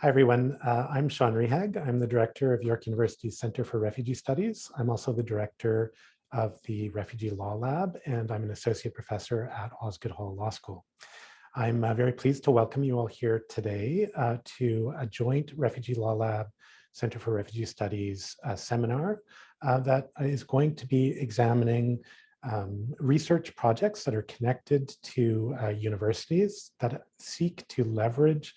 Hi, everyone. I'm Sean Rehag. I'm the director of York University's Center for Refugee Studies. I'm also the director of the Refugee Law Lab, and I'm an associate professor at Osgoode Hall Law School. I'm very pleased to welcome you all here today to a joint Refugee Law Lab Center for Refugee Studies seminar that is going to be examining research projects that are connected to universities that seek to leverage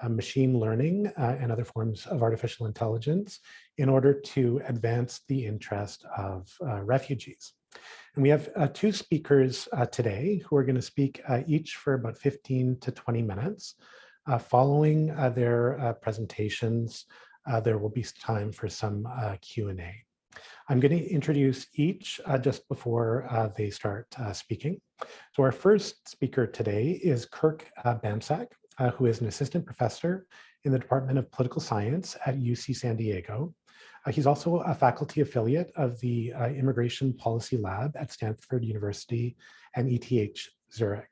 machine learning and other forms of artificial intelligence in order to advance the interest of refugees. And we have two speakers today who are going to speak each for about 15 to 20 minutes. Following their presentations, there will be time for some Q&A. I'm going to introduce each just before they start speaking. So our first speaker today is Kirk Bansak, who is an assistant professor in the Department of Political Science at UC San Diego. He's also a faculty affiliate of the Immigration Policy Lab at Stanford University and ETH Zurich.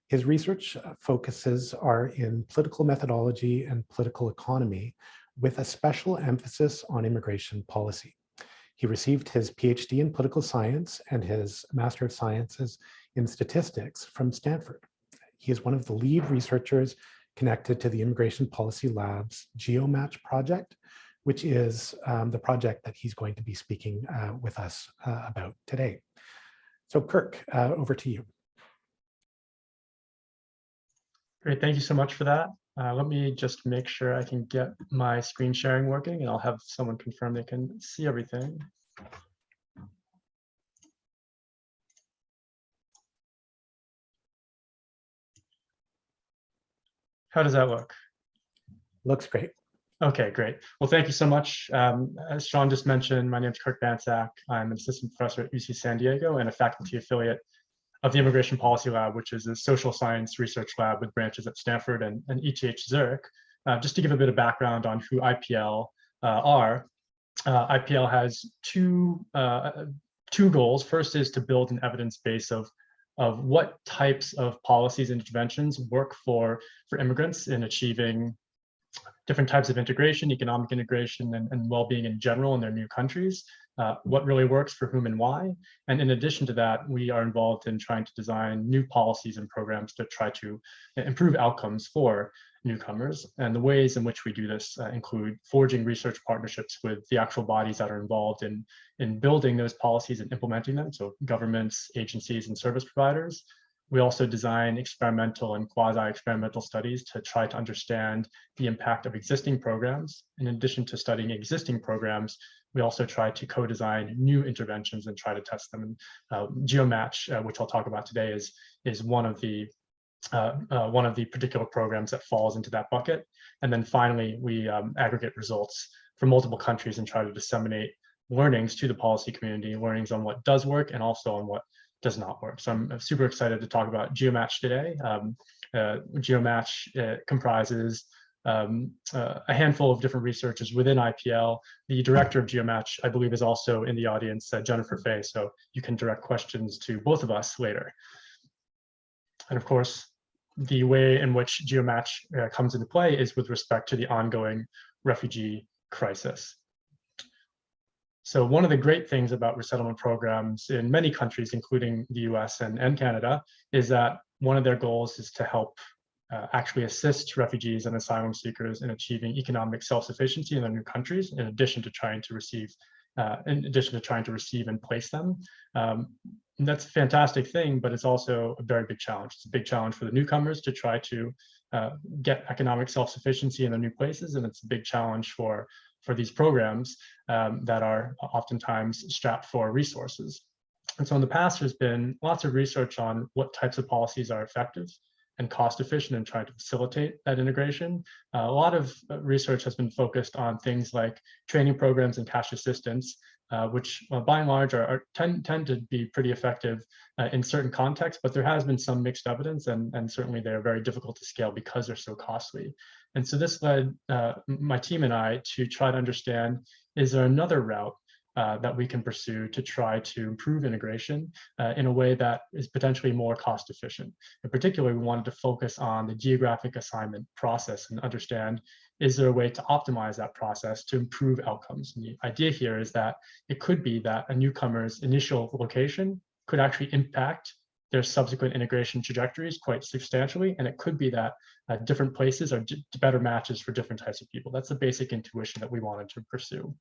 His research focuses are in political methodology and political economy, with a special emphasis on immigration policy. He received his PhD in political science and his Master of Sciences in statistics from Stanford. He is one of the lead researchers connected to the Immigration Policy Lab's GeoMatch project, which is the project that he's going to be speaking with us about today. So Kirk, over to you. Great, thank you so much for that. Let me just make sure I can get my screen sharing working, and I'll have someone confirm they can see everything. How does that look? Looks great. Okay, great. Well, thank you so much. As Sean just mentioned, my name is Kirk Bansak. I'm an assistant professor at UC San Diego and a faculty affiliate of the Immigration Policy Lab, which is a social science research lab with branches at Stanford and ETH Zurich. Just to give a bit of background on who IPL are, IPL has two goals. First is to build an evidence base of what types of policies and interventions work for immigrants in achieving different types of integration, economic integration, and well-being in general in their new countries, what really works for whom and why. And in addition to that, we are involved in trying to design new policies and programs to try to improve outcomes for newcomers. And the ways in which we do this include forging research partnerships with the actual bodies that are involved in building those policies and implementing them, so governments, agencies, and service providers. We also design experimental and quasi-experimental studies to try to understand the impact of existing programs. In addition to studying existing programs, we also try to co-design new interventions and try to test them. GeoMatch, which I'll talk about today, is one of the particular programs that falls into that bucket. And then finally, we aggregate results from multiple countries and try to disseminate learnings to the policy community, learnings on what does work and also on what does not work. So I'm super excited to talk about GeoMatch today. GeoMatch comprises a handful of different researchers within IPL. The director of GeoMatch, I believe, is also in the audience, Jennifer Fay, so you can direct questions to both of us later. And of course, the way in which GeoMatch comes into play is with respect to the ongoing refugee crisis. So one of the great things about resettlement programs in many countries, including the US and Canada, is that one of their goals is to help actually assist refugees and asylum seekers in achieving economic self-sufficiency in their new countries, in addition to trying to receive and place them. And that's a fantastic thing, but it's also a very big challenge. It's a big challenge for the newcomers to try to get economic self-sufficiency in their new places, and it's a big challenge for these programs that are oftentimes strapped for resources. And so in the past, there's been lots of research on what types of policies are effective and cost efficient in trying to facilitate that integration. A lot of research has been focused on things like training programs and cash assistance, which by and large tend to be pretty effective in certain contexts, but there has been some mixed evidence, and certainly they're very difficult to scale because they're so costly. And so this led my team and I to try to understand, is there another route that we can pursue to try to improve integration in a way that is potentially more cost efficient. In particular, we wanted to focus on the geographic assignment process and understand, is there a way to optimize that process to improve outcomes? And the idea here is that it could be that a newcomer's initial location could actually impact their subsequent integration trajectories quite substantially. And it could be that different places are better matches for different types of people. That's the basic intuition that we wanted to pursue.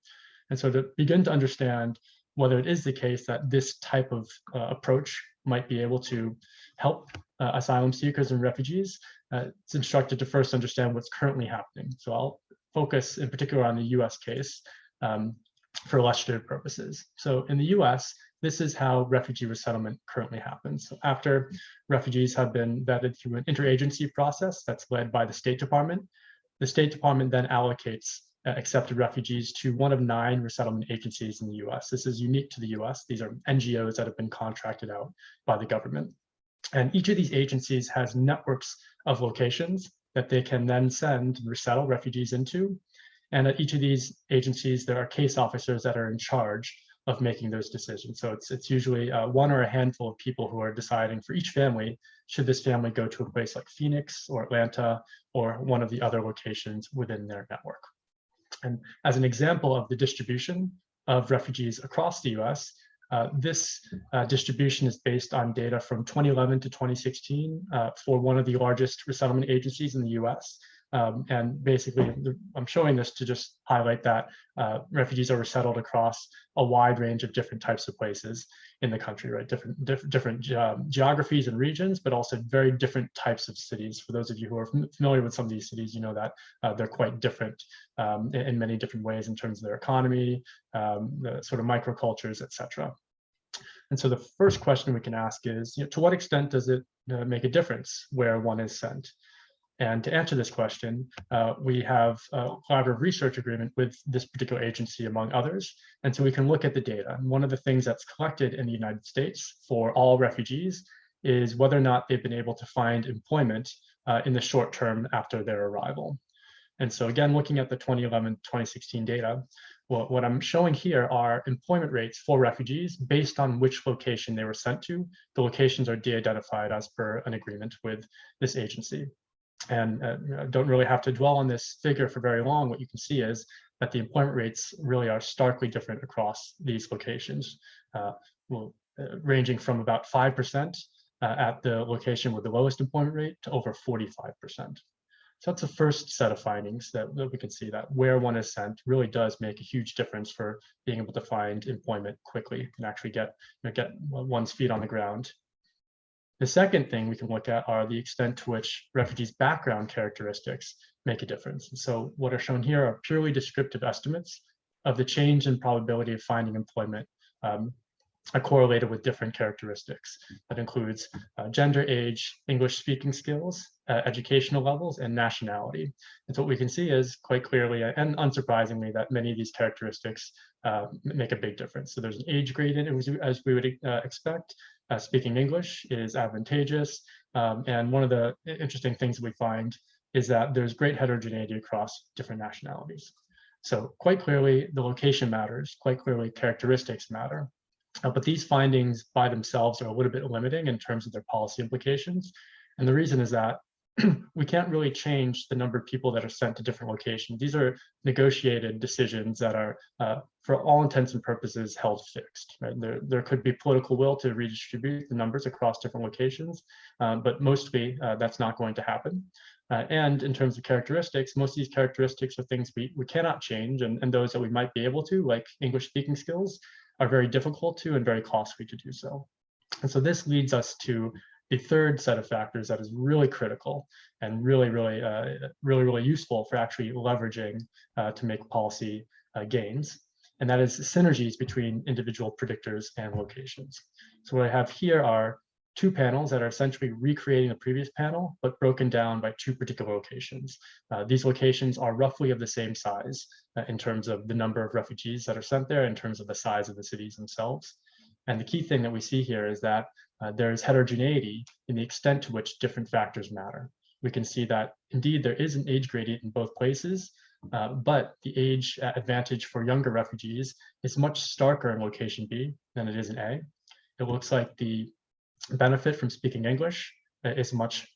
And so to begin to understand whether it is the case that this type of approach might be able to help asylum seekers and refugees, it's instructed to first understand what's currently happening. So I'll focus in particular on the US case for illustrative purposes. So in the US, this is how refugee resettlement currently happens. So after refugees have been vetted through an interagency process that's led by the State Department then allocates accepted refugees to one of 9 resettlement agencies in the US. This is unique to the US. These are NGOs that have been contracted out by the government. And each of these agencies has networks of locations that they can then send and resettle refugees into. And at each of these agencies, there are case officers that are in charge of making those decisions. So it's usually one or a handful of people who are deciding for each family, should this family go to a place like Phoenix or Atlanta or one of the other locations within their network. And as an example of the distribution of refugees across the US, this distribution is based on data from 2011 to 2016 for one of the largest resettlement agencies in the US. And basically, I'm showing this to just highlight that refugees are resettled across a wide range of different types of places in the country, right? Different geographies and regions, but also very different types of cities. For those of you who are familiar with some of these cities, you know that they're quite different in many different ways in terms of their economy, the sort of microcultures, et cetera. And so the first question we can ask is, to what extent does it make a difference where one is sent? And to answer this question, we have a collaborative research agreement with this particular agency, among others. And so we can look at the data. And one of the things that's collected in the United States for all refugees is whether or not they've been able to find employment in the short term after their arrival. And so again, looking at the 2011-2016 data, what I'm showing here are employment rates for refugees based on which location they were sent to. The locations are de-identified as per an agreement with this agency. And don't really have to dwell on this figure for very long. What you can see is that the employment rates really are starkly different across these locations, ranging from about 5% at the location with the lowest employment rate to over 45%. So that's the first set of findings that we can see, that where one is sent really does make a huge difference for being able to find employment quickly and actually get one's feet on the ground. The second thing we can look at are the extent to which refugees' background characteristics make a difference. And so what are shown here are purely descriptive estimates of the change in probability of finding employment are correlated with different characteristics. That includes gender, age, English speaking skills, educational levels, and nationality. And so what we can see is quite clearly and unsurprisingly that many of these characteristics make a big difference. So there's an age gradient as we would expect. Speaking English is advantageous. And one of the interesting things we find is that there's great heterogeneity across different nationalities. So quite clearly, the location matters, quite clearly characteristics matter. But these findings by themselves are a little bit limiting in terms of their policy implications. And the reason is that we can't really change the number of people that are sent to different locations. These are negotiated decisions that are, for all intents and purposes, held fixed. Right? There could be political will to redistribute the numbers across different locations, but mostly that's not going to happen. And in terms of characteristics, most of these characteristics are things we cannot change, and those that we might be able to, like English speaking skills, are very difficult to and very costly to do so. And so this leads us to the third set of factors that is really critical and really useful for actually leveraging to make policy gains. And that is synergies between individual predictors and locations. So what I have here are two panels that are essentially recreating the previous panel, but broken down by two particular locations. These locations are roughly of the same size in terms of the number of refugees that are sent there, in terms of the size of the cities themselves. And the key thing that we see here is that there's heterogeneity in the extent to which different factors matter. We can see that indeed there is an age gradient in both places, But the age advantage for younger refugees is much starker in location B than it is in A. It looks like the benefit from speaking English is much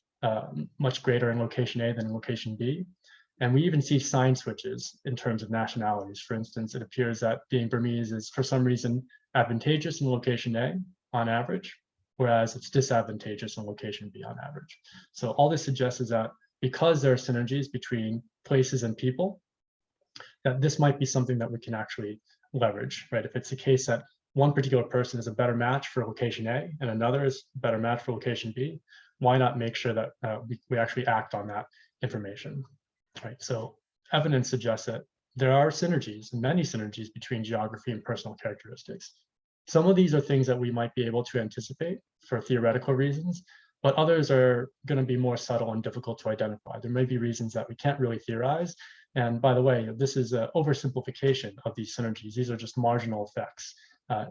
greater in location A than in location B. And we even see sign switches in terms of nationalities. For instance, it appears that being Burmese is for some reason advantageous in location A on average, whereas it's disadvantageous in location B on average. So all this suggests is that because there are synergies between places and people, that this might be something that we can actually leverage, right? If it's the case that one particular person is a better match for location A and another is a better match for location B, why not make sure that we actually act on that information, right? So evidence suggests that there are synergies, many synergies between geography and personal characteristics. Some of these are things that we might be able to anticipate for theoretical reasons, but others are going to be more subtle and difficult to identify. There may be reasons that we can't really theorize. And by the way, this is an oversimplification of these synergies. These are just marginal effects.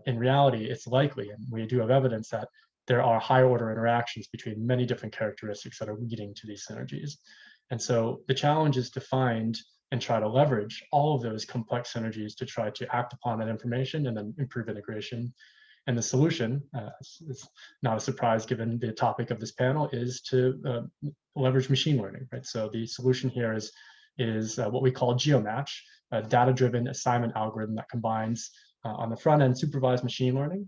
In reality, it's likely, and we do have evidence that there are higher order interactions between many different characteristics that are leading to these synergies. And so the challenge is to find and try to leverage all of those complex synergies to try to act upon that information and then improve integration. And the solution, is not a surprise given the topic of this panel, is to leverage machine learning, right? So the solution here is what we call GeoMatch, a data-driven assignment algorithm that combines on the front end supervised machine learning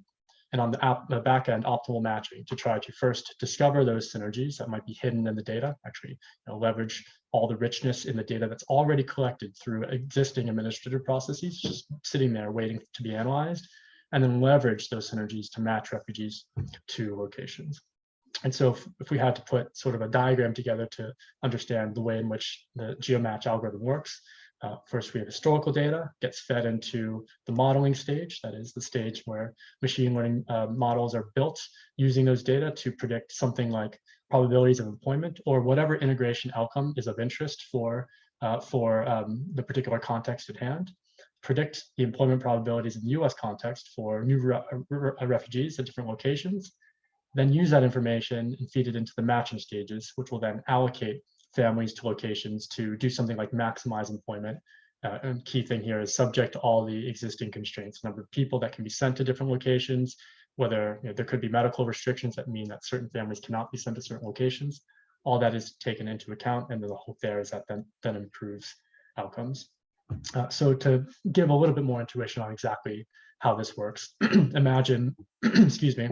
and on the back end optimal matching to try to first discover those synergies that might be hidden in the data, actually leverage all the richness in the data that's already collected through existing administrative processes, just sitting there waiting to be analyzed, and then leverage those synergies to match refugees to locations. And so if we had to put sort of a diagram together to understand the way in which the GeoMatch algorithm works, first we have historical data, gets fed into the modeling stage, that is the stage where machine learning models are built using those data to predict something like probabilities of employment or whatever integration outcome is of interest for the particular context at hand. Predict the employment probabilities in the US context for new refugees at different locations, then use that information and feed it into the matching stages, which will then allocate families to locations to do something like maximize employment. And key thing here is subject to all the existing constraints, number of people that can be sent to different locations, whether there could be medical restrictions that mean that certain families cannot be sent to certain locations. All that is taken into account, and the hope there is that then improves outcomes. So to give a little bit more intuition on exactly how this works, imagine, excuse me,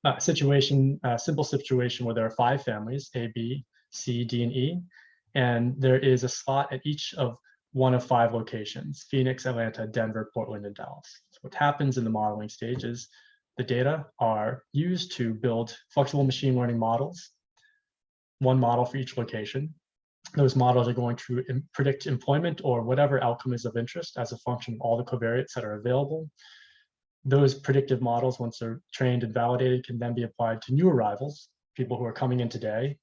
a situation, a simple situation where there are 5 families, A, B, C, D, and E, and there is a slot at each of one of 5 locations: Phoenix, Atlanta, Denver, Portland, and Dallas. So what happens in the modeling stage is the data are used to build flexible machine learning models, one model for each location. Those models are going to predict employment or whatever outcome is of interest as a function of all the covariates that are available. Those predictive models, once they're trained and validated, can then be applied to new arrivals, people who are coming in today,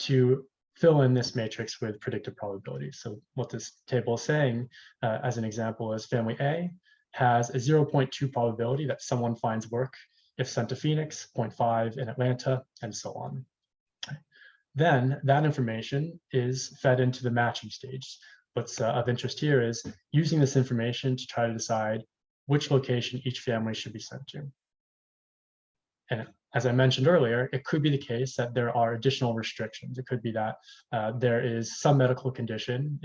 to fill in this matrix with predicted probabilities. So what this table is saying, as an example, is family A has a 0.2 probability that someone finds work if sent to Phoenix, 0.5 in Atlanta, and so on. Then that information is fed into the matching stage. What's of interest here is using this information to try to decide which location each family should be sent to. And as I mentioned earlier, it could be the case that there are additional restrictions. It could be that there is some medical condition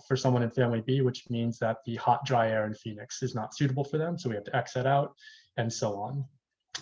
for someone in family B, which means that the hot, dry air in Phoenix is not suitable for them, so we have to X that out, and so on.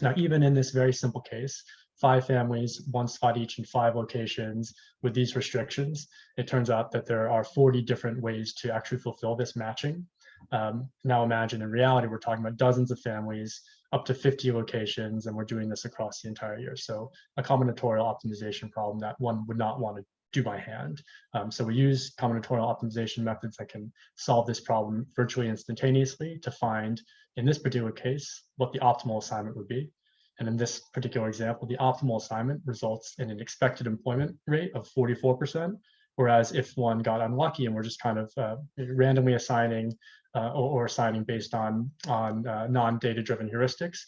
Now, even in this very simple case, 5 families, 1 slot each in 5 locations with these restrictions, it turns out that there are 40 different ways to actually fulfill this matching. Now imagine in reality, we're talking about dozens of families, up to 50 locations, and we're doing this across the entire year. So a combinatorial optimization problem that one would not want to do by hand. So we use combinatorial optimization methods that can solve this problem virtually instantaneously to find, in this particular case, what the optimal assignment would be. And in this particular example, the optimal assignment results in an expected employment rate of 44%. Whereas if one got unlucky and we're just kind of randomly assigning or assigning based on non-data driven heuristics,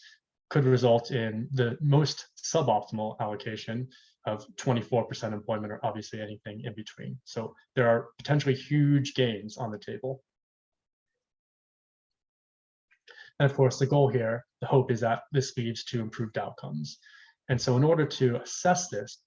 could result in the most suboptimal allocation of 24% employment, or obviously anything in between. So there are potentially huge gains on the table. And of course, the goal here, the hope is that this leads to improved outcomes. And so in order to assess this,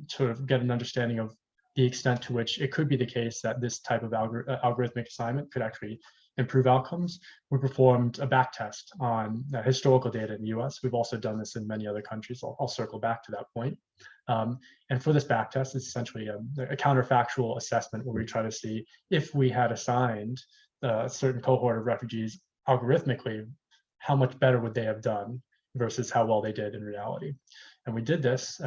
sort of get an understanding of the extent to which it could be the case that this type of algorithmic assignment could actually improve outcomes, we performed a backtest on historical data in the US. We've also done this in many other countries. I'll circle back to that point. And for this backtest, it's essentially a counterfactual assessment where we try to see if we had assigned a certain cohort of refugees algorithmically, how much better would they have done versus how well they did in reality. And we did this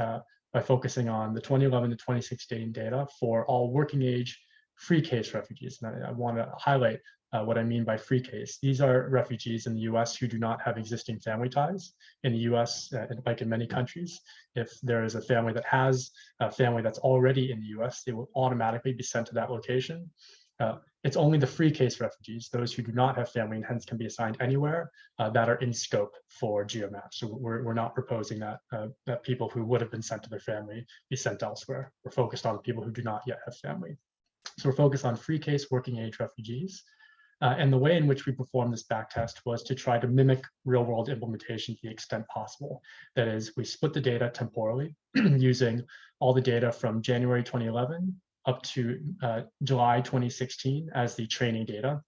by focusing on the 2011 to 2016 data for all working age free case refugees. And I want to highlight what I mean by free case. These are refugees in the US who do not have existing family ties. In the US, like in many countries, if there is a family that has a family that's already in the US, they will automatically be sent to that location. It's only the free case refugees, those who do not have family and hence can be assigned anywhere, that are in scope for GeoMatch. So we're not proposing that that people who would have been sent to their family be sent elsewhere. We're focused on people who do not yet have family. So we're focused on free case working age refugees. And the way in which we performed this backtest was to try to mimic real world implementation to the extent possible. That is, we split the data temporally using all the data from January 2011 up to July 2016 as the training data.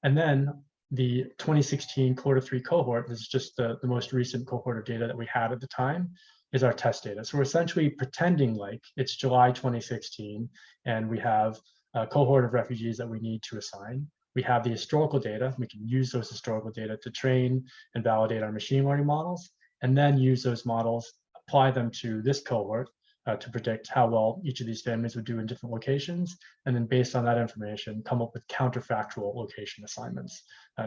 And then the 2016 Q3 cohort, this is just the most recent cohort of data that we had at the time, is our test data. So we're essentially pretending like it's July 2016 and we have a cohort of refugees that we need to assign. We have the historical data. We can use those historical data to train and validate our machine learning models, and then use those models, apply them to this cohort, to predict how well each of these families would do in different locations, and then based on that information, come up with counterfactual location assignments.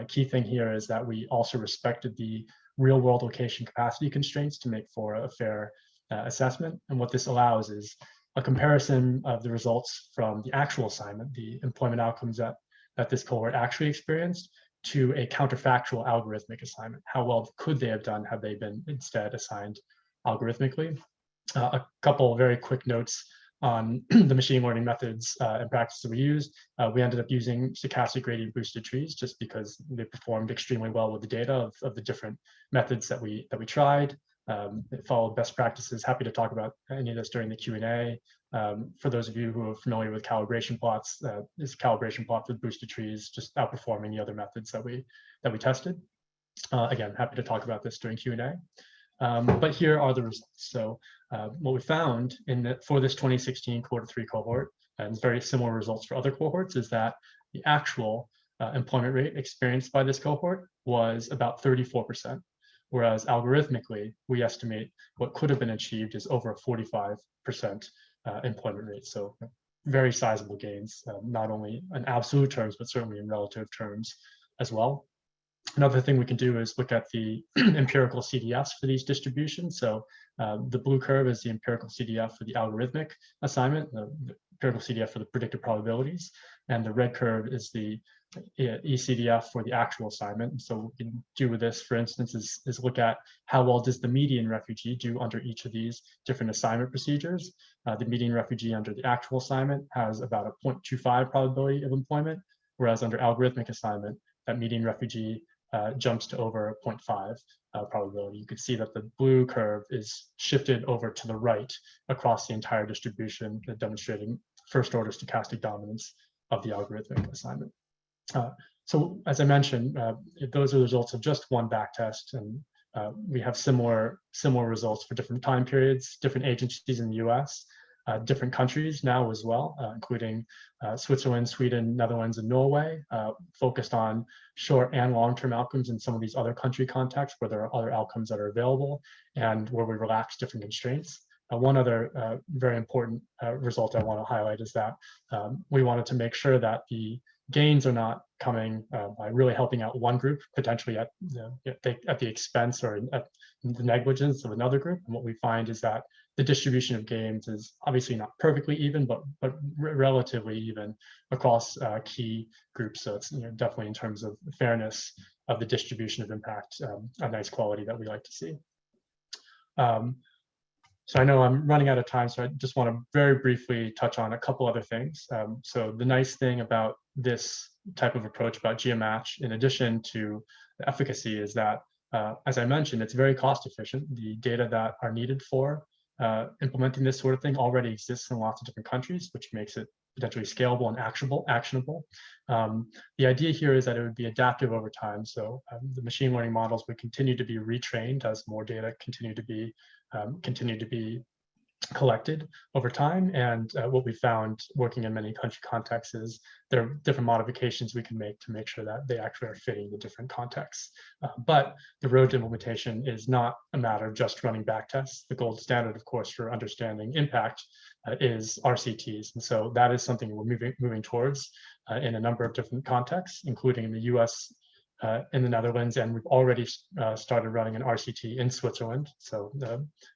Key thing here is that we also respected the real world location capacity constraints to make for a fair assessment. And what this allows is a comparison of the results from the actual assignment, the employment outcomes that this cohort actually experienced, to a counterfactual algorithmic assignment. How well could they have done had they been instead assigned algorithmically? A couple very quick notes on the machine learning methods and practices we used. We ended up using stochastic gradient boosted trees just because they performed extremely well with the data of the different methods that we tried. It followed best practices. Happy to talk about any of this during the Q&A. For those of you who are familiar with calibration plots, this calibration plot for boosted trees just outperforming the other methods that we tested. Again, happy to talk about this during Q&A. But here are the results. So what we found for this 2016 Q3 cohort, and very similar results for other cohorts, is that the actual employment rate experienced by this cohort was about 34%, whereas algorithmically, we estimate what could have been achieved is over a 45% employment rate. So very sizable gains, not only in absolute terms, but certainly in relative terms as well. Another thing we can do is look at the empirical CDFs for these distributions. So the blue curve is the empirical CDF for the algorithmic assignment, the empirical CDF for the predicted probabilities, and the red curve is the eCDF for the actual assignment. So what we can do with this, for instance, is look at how well does the median refugee do under each of these different assignment procedures. The median refugee under the actual assignment has about a 0.25 probability of employment, whereas under algorithmic assignment, that median refugee jumps to over 0.5 probability. You can see that the blue curve is shifted over to the right across the entire distribution, demonstrating first order stochastic dominance of the algorithmic assignment. So as I mentioned, those are the results of just one backtest, and we have similar results for different time periods, different agencies in the US, different countries now as well, including Switzerland, Sweden, Netherlands, and Norway, focused on short and long-term outcomes in some of these other country contexts where there are other outcomes that are available and where we relax different constraints. One other very important result I want to highlight is that we wanted to make sure that the gains are not coming by really helping out one group, potentially at the expense or at the negligence of another group. And what we find is that the distribution of gains is obviously not perfectly even, but relatively even across key groups. So it's definitely in terms of fairness of the distribution of impact, a nice quality that we like to see. So I know I'm running out of time, so I just want to very briefly touch on a couple other things. So the nice thing about this type of approach, about GeoMatch, in addition to the efficacy, is that, as I mentioned, it's very cost efficient. The data that are needed for implementing this sort of thing already exists in lots of different countries, which makes it potentially scalable and actionable. The idea here is that it would be adaptive over time. So the machine learning models would continue to be retrained as more data continue to be collected over time. And what we found working in many country contexts is there are different modifications we can make to make sure that they actually are fitting the different contexts. But the road to implementation is not a matter of just running backtests. The gold standard, of course, for understanding impact is RCTs. And so that is something we're moving towards in a number of different contexts, including in the US, in the Netherlands, and we've already started running an RCT in Switzerland. So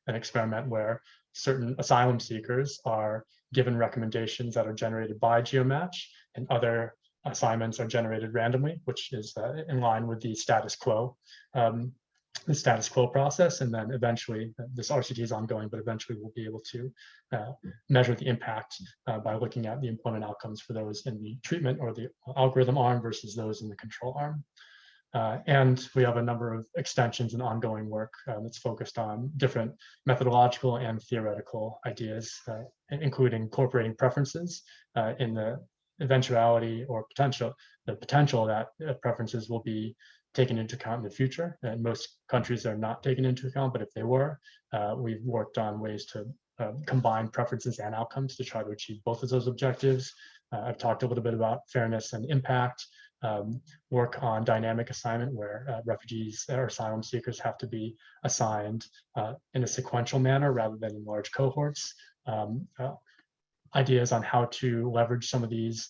an experiment where certain asylum seekers are given recommendations that are generated by GeoMatch, and other assignments are generated randomly, which is in line with the status quo process. And then eventually, this RCT is ongoing, but eventually we'll be able to measure the impact by looking at the employment outcomes for those in the treatment or the algorithm arm versus those in the control arm. And we have a number of extensions and ongoing work that's focused on different methodological and theoretical ideas, including incorporating preferences in the eventuality or the potential that preferences will be taken into account in the future. And most countries are not taken into account, but if they were, we've worked on ways to combine preferences and outcomes to try to achieve both of those objectives. I've talked a little bit about fairness and impact. Work on dynamic assignment, where refugees or asylum seekers have to be assigned in a sequential manner rather than in large cohorts. Ideas on how to leverage some of these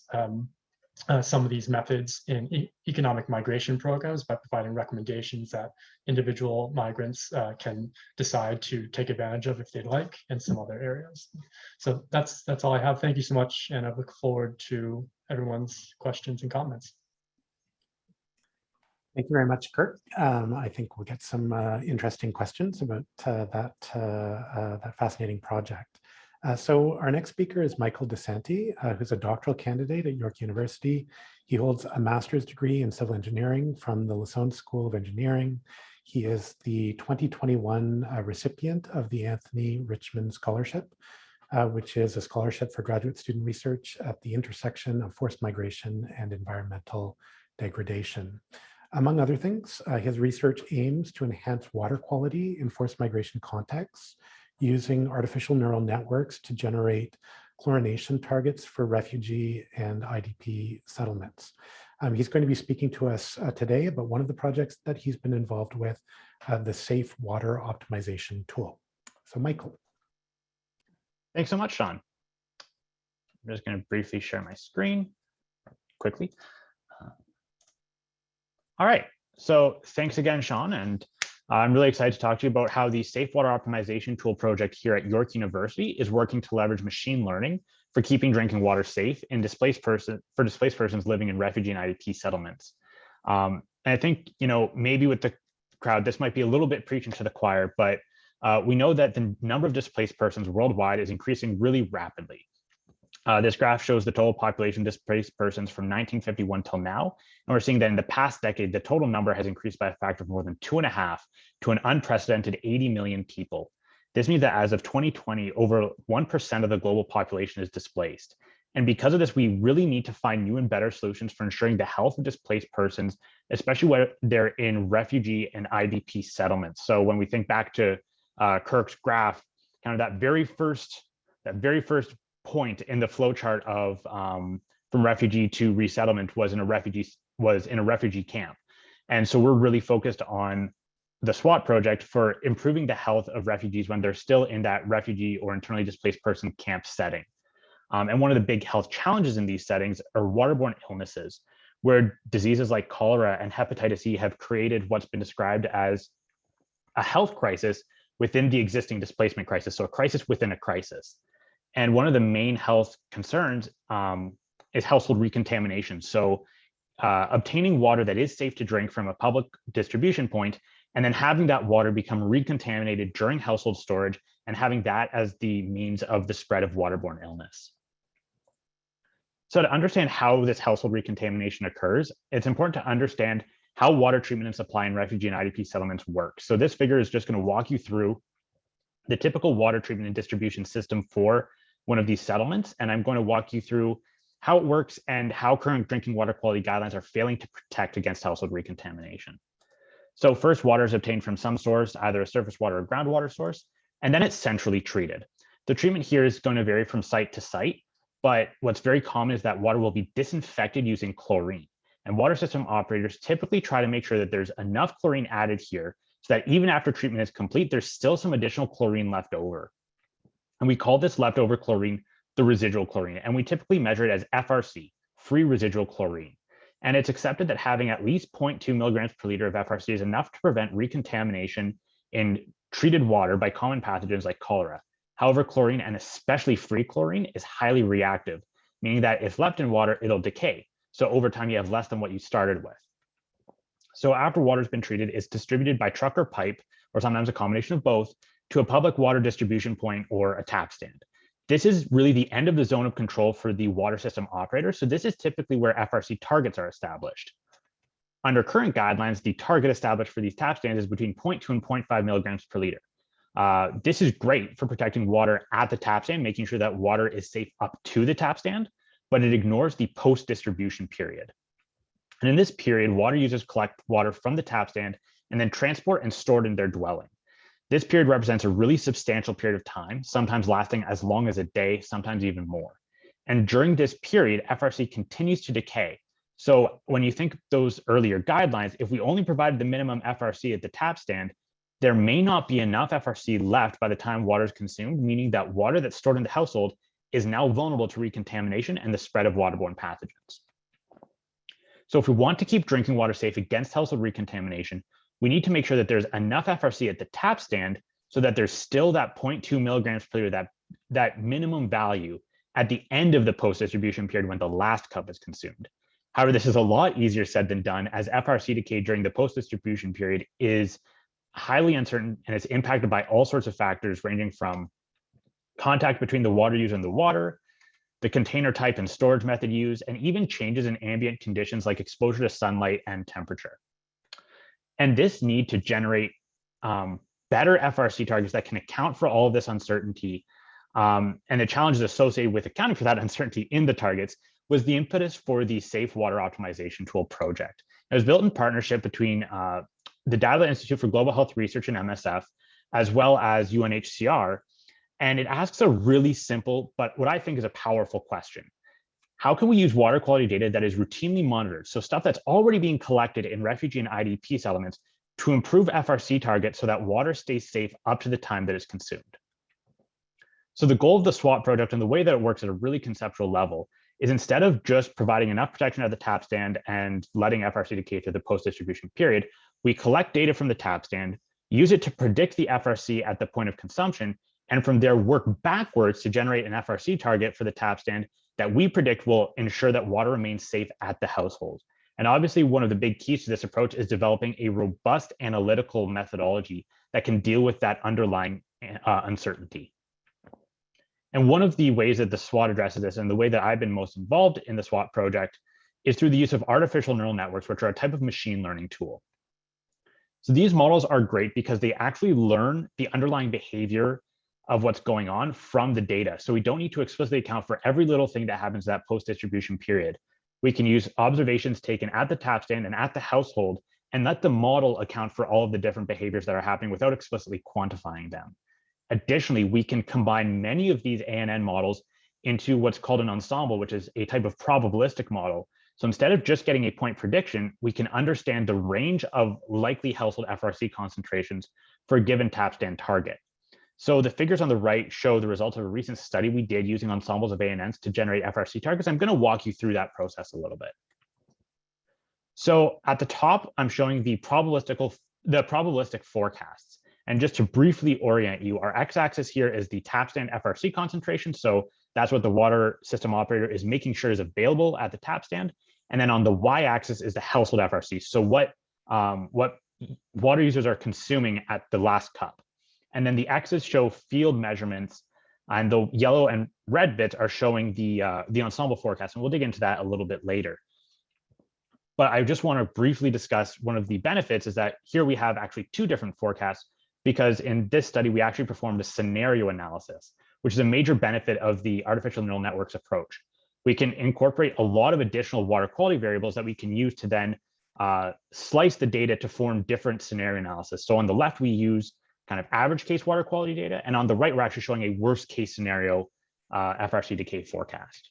methods in economic migration programs by providing recommendations that individual migrants can decide to take advantage of if they'd like, and some other areas. So that's all I have. Thank you so much, and I look forward to everyone's questions and comments. Thank you very much, Kirk. I think we'll get some interesting questions about that fascinating project. So our next speaker is Michael Santi, who's a doctoral candidate at York University. He holds a master's degree in civil engineering from the Lausanne School of Engineering. He is the 2021 recipient of the Anthony Richmond Scholarship, which is a scholarship for graduate student research at the intersection of forced migration and environmental degradation. Among other things, his research aims to enhance water quality in forced migration contexts using artificial neural networks to generate chlorination targets for refugee and IDP settlements. He's going to be speaking to us today about one of the projects that he's been involved with, the Safe Water Optimization Tool. So Michael. Thanks so much, Sean. I'm just going to briefly share my screen quickly. All right, so thanks again, Sean, and I'm really excited to talk to you about how the Safe Water Optimization Tool project here at York University is working to leverage machine learning for keeping drinking water safe in displaced persons living in refugee and IDP settlements. And I think, maybe with the crowd, this might be a little bit preaching to the choir, but we know that the number of displaced persons worldwide is increasing really rapidly. This graph shows the total population of displaced persons from 1951 till now. And we're seeing that in the past decade, the total number has increased by a factor of more than 2.5 to an unprecedented 80 million people. This means that as of 2020, over 1% of the global population is displaced. And because of this, we really need to find new and better solutions for ensuring the health of displaced persons, especially where they're in refugee and IDP settlements. So when we think back to Kirk's graph, kind of that very first point in the flowchart of from refugee to resettlement was in a refugee camp. And so we're really focused on the SWOT project for improving the health of refugees when they're still in that refugee or internally displaced person camp setting. And one of the big health challenges in these settings are waterborne illnesses, where diseases like cholera and hepatitis E have created what's been described as a health crisis within the existing displacement crisis, so a crisis within a crisis. And one of the main health concerns is household recontamination. So obtaining water that is safe to drink from a public distribution point and then having that water become recontaminated during household storage and having that as the means of the spread of waterborne illness. So to understand how this household recontamination occurs, it's important to understand how water treatment and supply in refugee and IDP settlements work. So this figure is just going to walk you through the typical water treatment and distribution system for one of these settlements. And I'm going to walk you through how it works and how current drinking water quality guidelines are failing to protect against household recontamination. So first, water is obtained from some source, either a surface water or groundwater source, and then it's centrally treated. The treatment here is going to vary from site to site, but what's very common is that water will be disinfected using chlorine. And water system operators typically try to make sure that there's enough chlorine added here so that even after treatment is complete, there's still some additional chlorine left over. And we call this leftover chlorine the residual chlorine, and we typically measure it as FRC, free residual chlorine. And it's accepted that having at least 0.2 milligrams per liter of FRC is enough to prevent recontamination in treated water by common pathogens like cholera. However, chlorine, and especially free chlorine, is highly reactive, meaning that if left in water, it'll decay. So over time, you have less than what you started with. So after water's been treated, it's distributed by truck or pipe, or sometimes a combination of both, to a public water distribution point or a tap stand. This is really the end of the zone of control for the water system operator. So this is typically where FRC targets are established. Under current guidelines, the target established for these tap stands is between 0.2 and 0.5 milligrams per liter. This is great for protecting water at the tap stand, making sure that water is safe up to the tap stand, but it ignores the post-distribution period. And in this period, water users collect water from the tap stand and then transport and store it in their dwelling. This period represents a really substantial period of time, sometimes lasting as long as a day, sometimes even more. And during this period, FRC continues to decay. So when you think of those earlier guidelines, if we only provided the minimum FRC at the tap stand, there may not be enough FRC left by the time water is consumed, meaning that water that's stored in the household is now vulnerable to recontamination and the spread of waterborne pathogens. So if we want to keep drinking water safe against household recontamination, we need to make sure that there's enough FRC at the tap stand so that there's still that 0.2 milligrams per liter, that minimum value at the end of the post-distribution period when the last cup is consumed. However, this is a lot easier said than done, as FRC decay during the post-distribution period is highly uncertain and it's impacted by all sorts of factors ranging from contact between the water user and the water, the container type and storage method used, and even changes in ambient conditions like exposure to sunlight and temperature. And this need to generate better FRC targets that can account for all of this uncertainty and the challenges associated with accounting for that uncertainty in the targets was the impetus for the Safe Water Optimization Tool project. It was built in partnership between the Dahdaleh Institute for Global Health Research and MSF, as well as UNHCR. And it asks a really simple, but what I think is a powerful question. How can we use water quality data that is routinely monitored, so stuff that's already being collected in refugee and IDP settlements, to improve FRC targets so that water stays safe up to the time that it's consumed? So the goal of the SWOT project and the way that it works at a really conceptual level is instead of just providing enough protection at the tap stand and letting FRC decay through the post-distribution period, we collect data from the tap stand, use it to predict the FRC at the point of consumption, and from there work backwards to generate an FRC target for the tap stand that we predict will ensure that water remains safe at the household. And obviously, one of the big keys to this approach is developing a robust analytical methodology that can deal with that underlying uncertainty. And one of the ways that the SWOT addresses this, and the way that I've been most involved in the SWOT project, is through the use of artificial neural networks, which are a type of machine learning tool. So these models are great because they actually learn the underlying behavior of what's going on from the data. So we don't need to explicitly account for every little thing that happens in that post-distribution period. We can use observations taken at the tap stand and at the household and let the model account for all of the different behaviors that are happening without explicitly quantifying them. Additionally, we can combine many of these ANN models into what's called an ensemble, which is a type of probabilistic model. So instead of just getting a point prediction, we can understand the range of likely household FRC concentrations for a given tap stand target. So the figures on the right show the results of a recent study we did using ensembles of ANNs to generate FRC targets. I'm going to walk you through that process a little bit. So at the top, I'm showing the probabilistic forecasts. And just to briefly orient you, our x-axis here is the tap stand FRC concentration. So that's what the water system operator is making sure is available at the tap stand. And then on the y-axis is the household FRC. So what water users are consuming at the last cup. And then the X's show field measurements, and the yellow and red bits are showing the ensemble forecast. And we'll dig into that a little bit later. But I just want to briefly discuss one of the benefits is that here we have actually two different forecasts, because in this study, we actually performed a scenario analysis, which is a major benefit of the artificial neural networks approach. We can incorporate a lot of additional water quality variables that we can use to then slice the data to form different scenario analysis. So on the left, we use kind of average case water quality data. And on the right, we're actually showing a worst case scenario FRC decay forecast.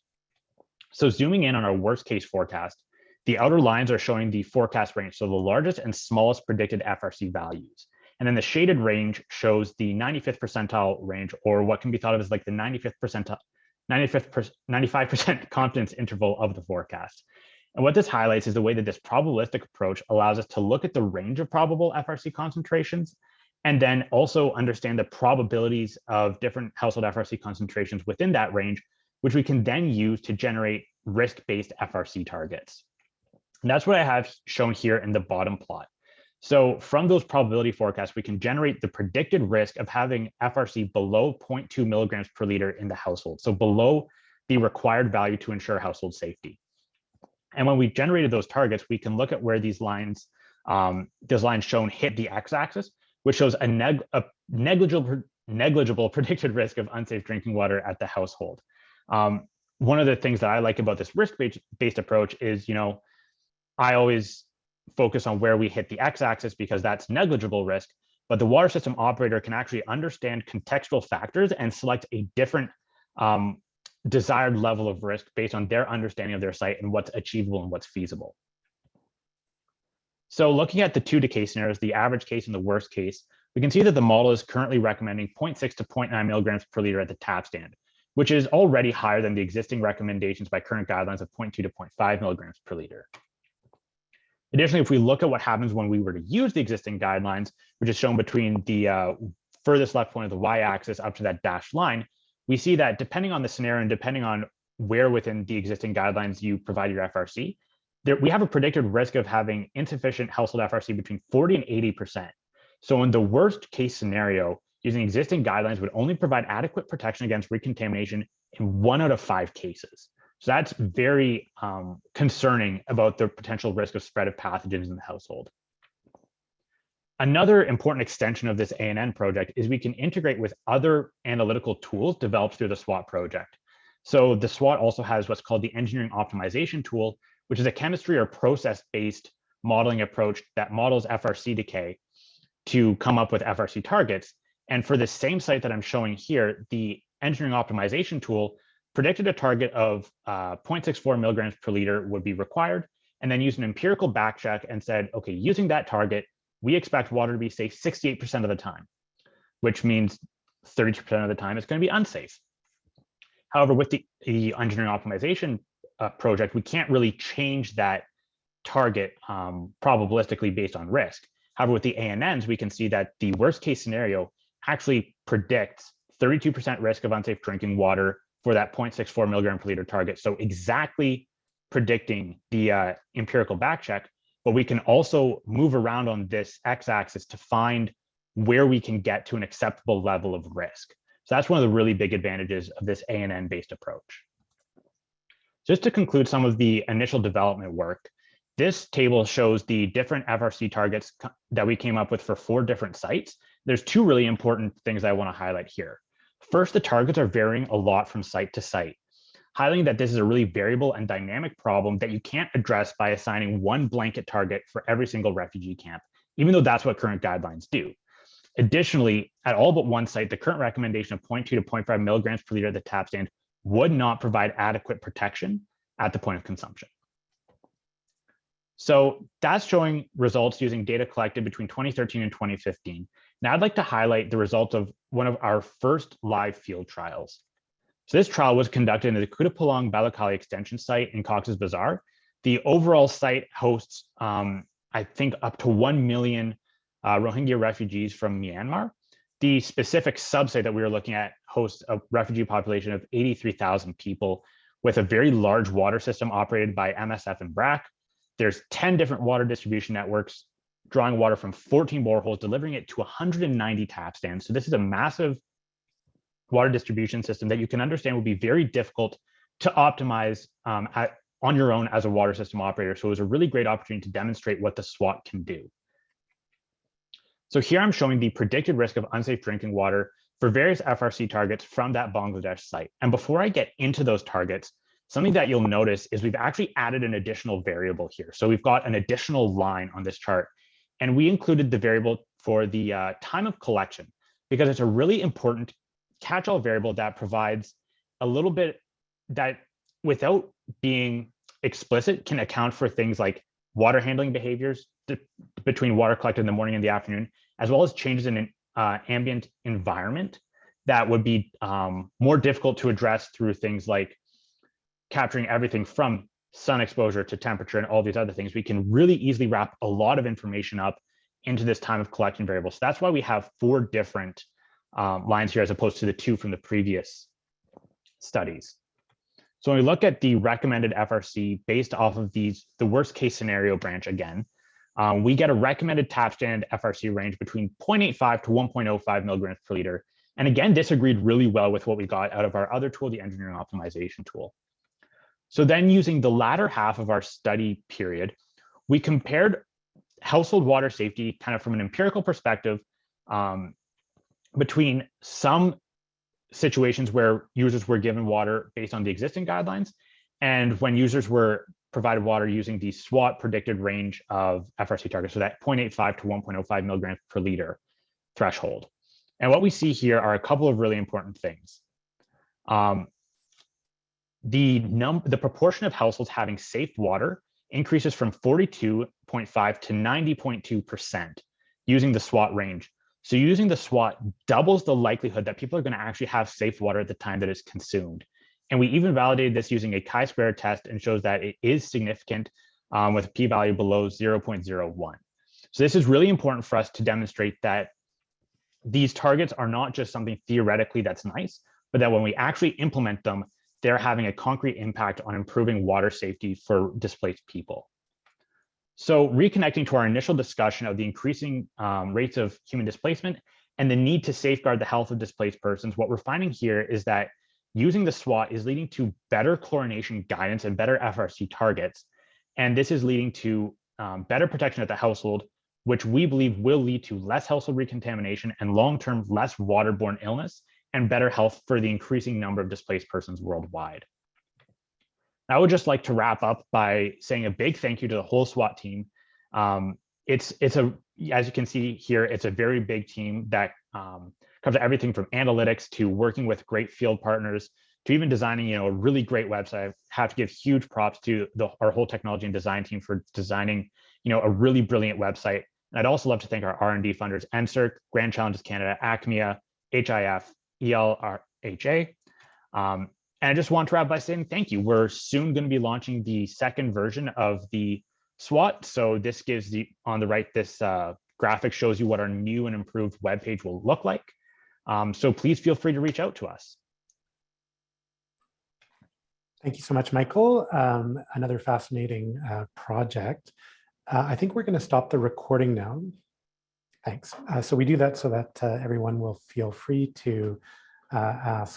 So zooming in on our worst case forecast, the outer lines are showing the forecast range, so the largest and smallest predicted FRC values. And then the shaded range shows the 95th percentile range, or what can be thought of as like the 95% confidence interval of the forecast. And what this highlights is the way that this probabilistic approach allows us to look at the range of probable FRC concentrations, and then also understand the probabilities of different household FRC concentrations within that range, which we can then use to generate risk-based FRC targets. And that's what I have shown here in the bottom plot. So from those probability forecasts, we can generate the predicted risk of having FRC below 0.2 milligrams per liter in the household, so below the required value to ensure household safety. And when we generated those targets, we can look at where these lines shown hit the x-axis, which shows a negligible predicted risk of unsafe drinking water at the household. One of the things that I like about this risk-based approach is, I always focus on where we hit the x-axis because that's negligible risk, but the water system operator can actually understand contextual factors and select a different desired level of risk based on their understanding of their site and what's achievable and what's feasible. So looking at the two decay scenarios, the average case and the worst case, we can see that the model is currently recommending 0.6 to 0.9 milligrams per liter at the tap stand, which is already higher than the existing recommendations by current guidelines of 0.2 to 0.5 milligrams per liter. Additionally, if we look at what happens when we were to use the existing guidelines, which is shown between the furthest left point of the y-axis up to that dashed line, we see that depending on the scenario and depending on where within the existing guidelines you provide your FRC, we have a predicted risk of having insufficient household FRC between 40 and 80%. So in the worst case scenario, using existing guidelines would only provide adequate protection against recontamination in 1 out of 5 cases. So that's very concerning about the potential risk of spread of pathogens in the household. Another important extension of this ANN project is we can integrate with other analytical tools developed through the SWOT project. So the SWOT also has what's called the engineering optimization tool, which is a chemistry or process-based modeling approach that models FRC decay to come up with FRC targets. And for the same site that I'm showing here, the engineering optimization tool predicted a target of 0.64 milligrams per liter would be required, and then used an empirical back check and said, okay, using that target, we expect water to be safe 68% of the time, which means 30% of the time it's going to be unsafe. However, with the engineering optimization project, we can't really change that target probabilistically based on risk. However, with the ANNs, we can see that the worst case scenario actually predicts 32% risk of unsafe drinking water for that 0.64 milligram per liter target. So exactly predicting the empirical back check, but we can also move around on this x-axis to find where we can get to an acceptable level of risk. So that's one of the really big advantages of this ANN-based approach. Just to conclude some of the initial development work, this table shows the different FRC targets that we came up with for 4 different sites. There's 2 really important things I want to highlight here. First, the targets are varying a lot from site to site, highlighting that this is a really variable and dynamic problem that you can't address by assigning one blanket target for every single refugee camp, even though that's what current guidelines do. Additionally, at all but one site, the current recommendation of 0.2 to 0.5 milligrams per liter at the tap stand would not provide adequate protection at the point of consumption. So that's showing results using data collected between 2013 and 2015. Now I'd like to highlight the results of one of our first live field trials. So this trial was conducted in the Kutupalong Balakali extension site in Cox's Bazar. The overall site hosts, I think, up to 1 million Rohingya refugees from Myanmar. The specific subsite that we were looking at hosts a refugee population of 83,000 people with a very large water system operated by MSF and BRAC. There's 10 different water distribution networks drawing water from 14 boreholes, delivering it to 190 tap stands. So this is a massive water distribution system that you can understand would be very difficult to optimize on your own as a water system operator. So it was a really great opportunity to demonstrate what the SWOT can do. So here I'm showing the predicted risk of unsafe drinking water for various FRC targets from that Bangladesh site. And before I get into those targets, something that you'll notice is we've actually added an additional variable here. So we've got an additional line on this chart, and we included the variable for the time of collection, because it's a really important catch-all variable that provides a little bit that, without being explicit, can account for things like water handling behaviors between water collected in the morning and the afternoon, as well as changes in ambient environment that would be more difficult to address through things like capturing everything from sun exposure to temperature and all these other things. We can really easily wrap a lot of information up into this time of collection variable. So that's why we have 4 different lines here as opposed to the 2 from the previous studies. So when we look at the recommended FRC based off of the worst case scenario branch again, we get a recommended tap stand FRC range between 0.85 to 1.05 milligrams per liter. And again, this agreed really well with what we got out of our other tool, the engineering optimization tool. So then using the latter half of our study period, we compared household water safety kind of from an empirical perspective between some situations where users were given water based on the existing guidelines and when users were provided water using the SWOT predicted range of FRC targets, so that 0.85 to 1.05 milligrams per liter threshold. And what we see here are a couple of really important things. The proportion of households having safe water increases from 42.5 to 90.2% using the SWOT range. So using the SWOT doubles the likelihood that people are going to actually have safe water at the time that it's consumed. And we even validated this using a chi-square test and shows that it is significant with a p-value below 0.01. So this is really important for us to demonstrate that these targets are not just something theoretically that's nice, but that when we actually implement them, they're having a concrete impact on improving water safety for displaced people. So reconnecting to our initial discussion of the increasing rates of human displacement and the need to safeguard the health of displaced persons, what we're finding here is that using the SWOT is leading to better chlorination guidance and better FRC targets. And this is leading to better protection at the household, which we believe will lead to less household recontamination and long-term less waterborne illness and better health for the increasing number of displaced persons worldwide. I would just like to wrap up by saying a big thank you to the whole SWOT team. As you can see here, it's a very big team that covers everything from analytics to working with great field partners to even designing, a really great website. I have to give huge props to our whole technology and design team for designing, a really brilliant website. And I'd also love to thank our R&D funders, MCERC, Grand Challenges Canada, ACMEA, HIF, ELRHA. And I just want to wrap by saying thank you. We're soon going to be launching the second version of the SWOT. So this gives on the right, this graphic shows you what our new and improved webpage will look like. So please feel free to reach out to us. Thank you so much, Michael. Another fascinating project. I think we're going to stop the recording now. Thanks. So we do that so that everyone will feel free to ask